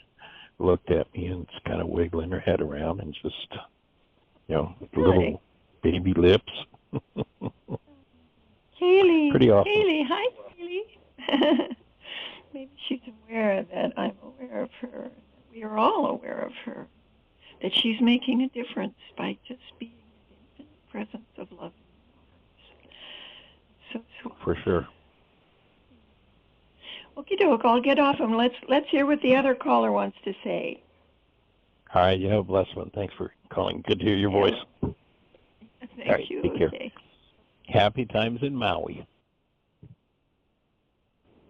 [SPEAKER 3] looked at me and kind of wiggling her head around and just, little baby lips.
[SPEAKER 4] Haley.
[SPEAKER 3] Pretty awesome.
[SPEAKER 4] Haley. Hi, Haley. Maybe she's aware that I'm aware of her, that we are all aware of her, that she's making a difference by just being in the presence of love. So sweet.
[SPEAKER 3] For sure.
[SPEAKER 4] Okie doke, I'll get off and let's hear what the other caller wants to say.
[SPEAKER 3] All right, you have a blessed one. Thanks for calling. Good to hear your voice.
[SPEAKER 4] Thank you.
[SPEAKER 3] Take care.
[SPEAKER 4] Okay.
[SPEAKER 3] Happy times in Maui.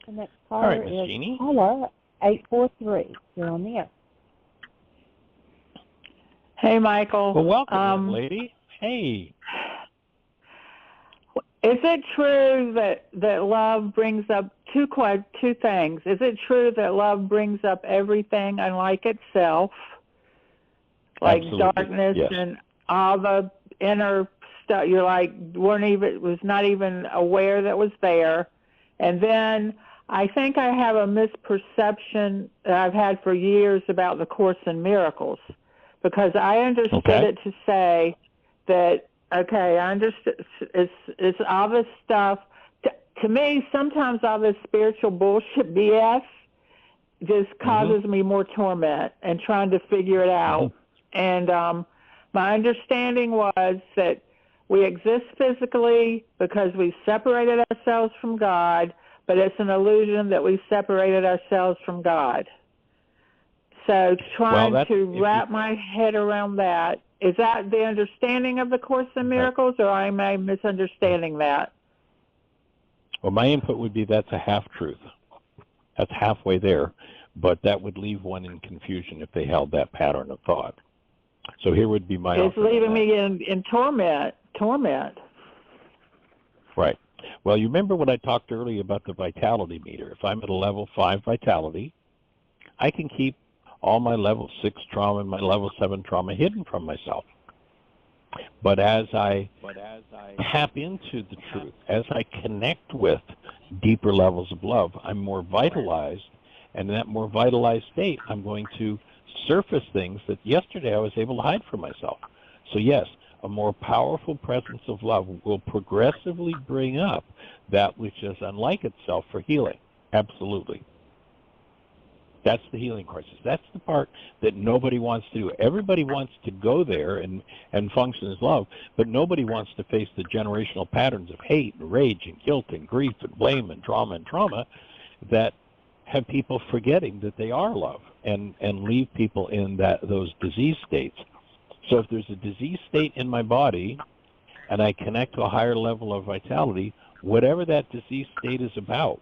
[SPEAKER 1] The next
[SPEAKER 3] All
[SPEAKER 1] caller
[SPEAKER 3] right, Miss
[SPEAKER 1] is
[SPEAKER 3] Jeannie.
[SPEAKER 1] Paula, 843. You're on the air.
[SPEAKER 5] Hey, Michael.
[SPEAKER 3] Well, welcome, young lady. Hey.
[SPEAKER 5] Is it true that love brings up two things? Is it true that love brings up everything unlike itself, like
[SPEAKER 3] Absolutely.
[SPEAKER 5] darkness
[SPEAKER 3] Yes.
[SPEAKER 5] and all the inner stuff? You're like was not even aware that was there, and then I think I have a misperception that I've had for years about the Course in Miracles, because I understood it to say that, okay, I understand it's all this stuff. To me, sometimes all this spiritual bullshit BS just causes me more torment and trying to figure it out. And my understanding was that we exist physically because we separated ourselves from God, but it's an illusion that we separated ourselves from God. So trying to wrap my head around that, is that the understanding of the Course in Miracles, or am I misunderstanding that?
[SPEAKER 3] Well, my input would be that's a half-truth. That's halfway there, but that would leave one in confusion if they held that pattern of thought. So here would be my
[SPEAKER 5] It's leaving me in torment.
[SPEAKER 3] Right. Well, you remember when I talked earlier about the vitality meter. If I'm at a level 5 vitality, I can keep all my level 6 trauma and my level 7 trauma hidden from myself. But as I tap into the truth, as I connect with deeper levels of love, I'm more vitalized, and in that more vitalized state, I'm going to surface things that yesterday I was able to hide from myself. So yes, a more powerful presence of love will progressively bring up that which is unlike itself for healing. Absolutely. That's the healing crisis. That's the part that nobody wants to do. Everybody wants to go there and function as love, but nobody wants to face the generational patterns of hate and rage and guilt and grief and blame and trauma that have people forgetting that they are love and leave people in those disease states. So if there's a disease state in my body and I connect to a higher level of vitality, whatever that disease state is about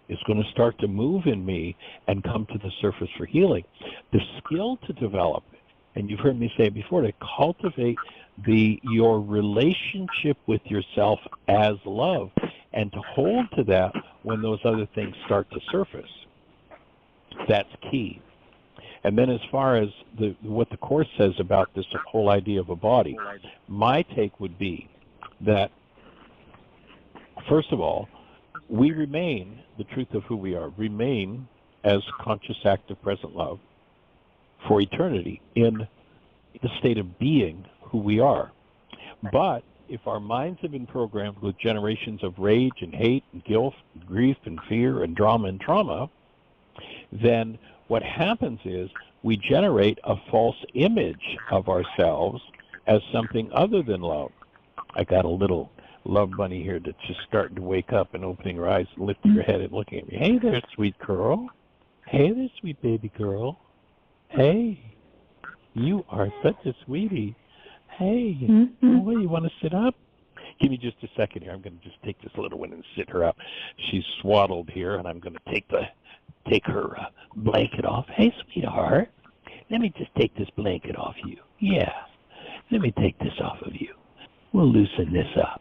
[SPEAKER 3] is going to start to move in me and come to the surface for healing. The skill to develop, and you've heard me say before, to cultivate your relationship with yourself as love and to hold to that when those other things start to surface. That's key. And then as far as what the Course says about this whole idea of a body, my take would be that, first of all, we remain, the truth of who we are, remain as conscious, active, present love for eternity in the state of being who we are. But if our minds have been programmed with generations of rage and hate and guilt and grief and fear and drama and trauma, then what happens is we generate a false image of ourselves as something other than love. I got a little love bunny here that's just starting to wake up and opening her eyes and lifting her head and looking at me. Hey there, sweet girl. Hey there, sweet baby girl. Hey, you are such a sweetie. Hey, boy, you want to sit up? Give me just a second here. I'm going to just take this little one and sit her up. She's swaddled here, and I'm going to take her blanket off. Hey, sweetheart, let me just take this blanket off you. Yeah, let me take this off of you. We'll loosen this up.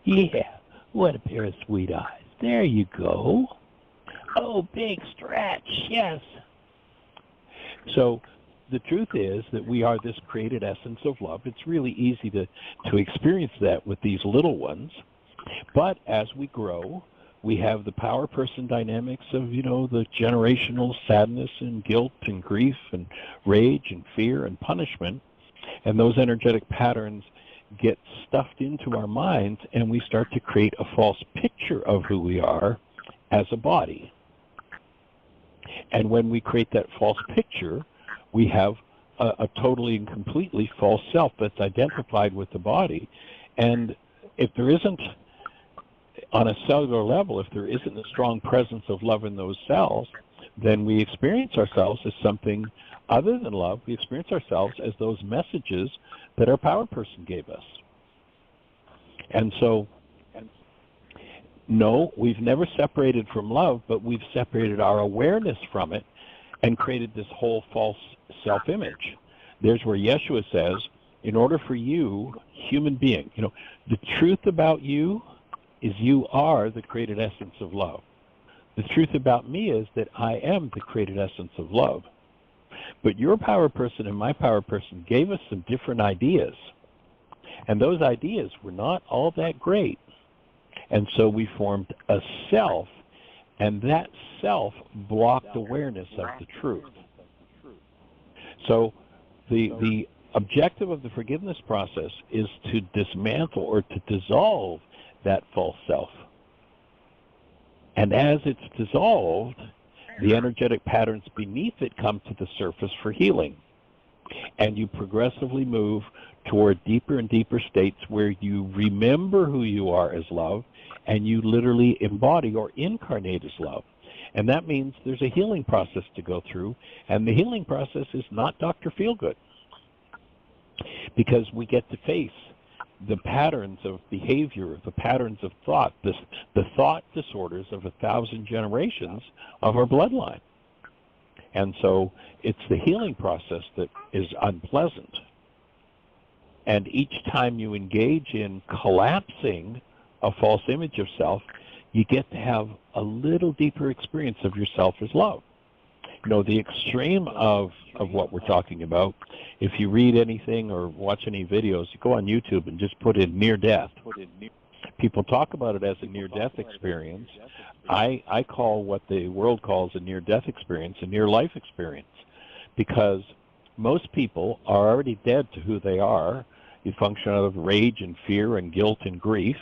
[SPEAKER 3] Yeah, what a pair of sweet eyes. There you go. Oh, big stretch, yes. So the truth is that we are this created essence of love. It's really easy to experience that with these little ones. But as we grow, we have the power person dynamics of, the generational sadness and guilt and grief and rage and fear and punishment. And those energetic patterns get stuffed into our minds, and we start to create a false picture of who we are as a body. And when we create that false picture, we have a totally and completely false self that's identified with the body. And if there isn't, on a cellular level, if there isn't a strong presence of love in those cells, then we experience ourselves as something other than love. We experience ourselves as those messages that our power person gave us. And so, no, we've never separated from love, but we've separated our awareness from it and created this whole false self-image. There's where Yeshua says, in order for you, human being, the truth about you is you are the created essence of love. The truth about me is that I am the created essence of love. But your power person and my power person gave us some different ideas. And those ideas were not all that great. And so we formed a self, and that self blocked awareness of the truth. So the objective of the forgiveness process is to dismantle or to dissolve that false self. And as it's dissolved, the energetic patterns beneath it come to the surface for healing. And you progressively move toward deeper and deeper states where you remember who you are as love, and you literally embody or incarnate as love. And that means there's a healing process to go through, and the healing process is not Dr. Feelgood, because we get to face the patterns of behavior, the patterns of thought, the thought disorders of 1,000 generations of our bloodline. And so it's the healing process that is unpleasant. And each time you engage in collapsing a false image of self, you get to have a little deeper experience of yourself as love. The extreme of what we're talking about, if you read anything or watch any videos, you go on YouTube and just put in near death. People talk about it as a near-death experience. I call what the world calls a near-death experience a near-life experience, because most people are already dead to who they are. You function out of rage and fear and guilt and grief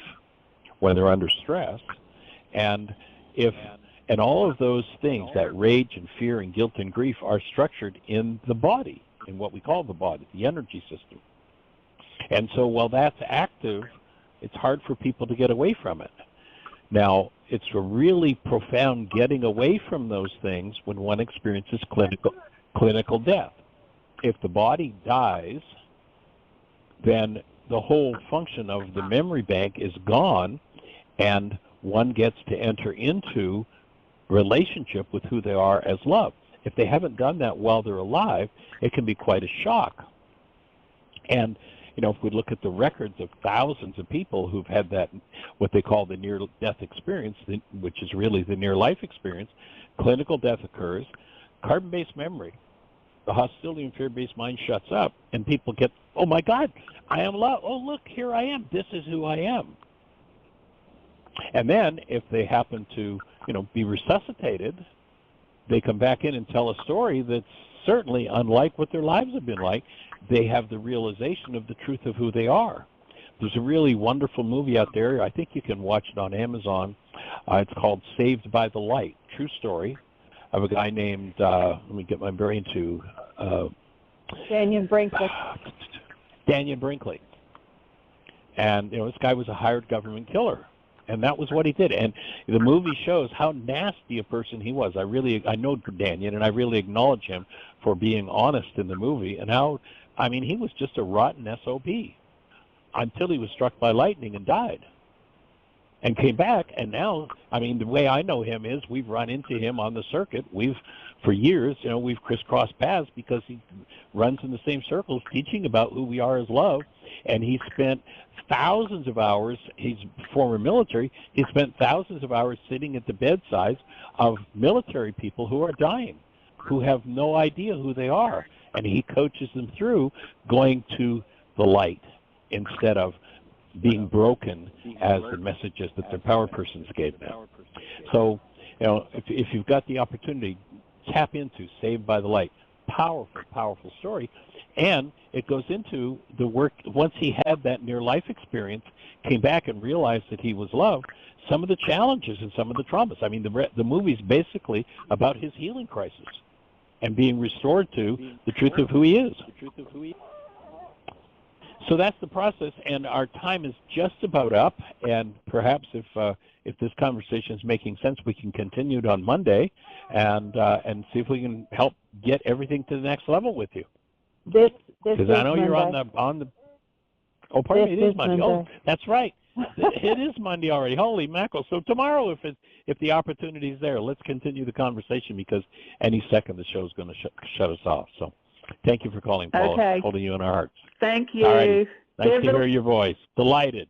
[SPEAKER 3] when they're under stress. And all of those things, that rage and fear and guilt and grief, are structured in the body, in what we call the body, the energy system. And so while that's active, it's hard for people to get away from it. Now, it's a really profound getting away from those things when one experiences clinical death. If the body dies, then the whole function of the memory bank is gone, and one gets to enter into relationship with who they are as love. If they haven't done that while they're alive, it can be quite a shock. And if we look at the records of thousands of people who've had that, what they call the near-death experience, which is really the near-life experience, clinical death occurs, carbon-based memory, the hostility and fear-based mind shuts up, and people get, oh my God, I am love. Oh, look, here I am. This is who I am. And then if they happen to, be resuscitated, they come back in and tell a story that's certainly unlike what their lives have been like. They have the realization of the truth of who they are. There's a really wonderful movie out there. I think you can watch it on Amazon. It's called Saved by the Light. True story of a guy named, let me get my brain to...
[SPEAKER 1] Daniel Brinkley.
[SPEAKER 3] Daniel Brinkley. And, this guy was a hired government killer. And that was what he did. And the movie shows how nasty a person he was. I know Daniel, and I really acknowledge him for being honest in the movie. And he was just a rotten SOB until he was struck by lightning and died. And came back, and now, the way I know him is we've run into him on the circuit. For years, we've crisscrossed paths because he runs in the same circles teaching about who we are as love. And he spent thousands of hours, he's former military, he spent thousands of hours sitting at the bedsides of military people who are dying, who have no idea who they are. and he coaches them through going to the light instead of being broken as the messages that their power persons gave them. So, if you've got the opportunity, tap into Saved by the Light. Powerful, powerful story. And it goes into the work, once he had that near-life experience, came back and realized that he was loved, some of the challenges and some of the traumas. I mean, the movie's basically about his healing crisis and being restored to the truth of who he is. So that's the process, and our time is just about up, and perhaps if this conversation is making sense, we can continue it on Monday and see if we can help get everything to the nenext level with you.
[SPEAKER 1] This
[SPEAKER 3] Because I know
[SPEAKER 1] Monday.
[SPEAKER 3] you're on the. Oh, pardon me. It is Monday. Oh, that's right. It is Monday already. Holy mackerel! So tomorrow, if the opportunity is there, let's continue the conversation because any second the show is going to shut us off. So, thank you for calling, Paula.
[SPEAKER 5] Okay.
[SPEAKER 3] Holding you in our hearts.
[SPEAKER 5] Thank you.
[SPEAKER 3] All right. Nice to hear your voice. Delighted.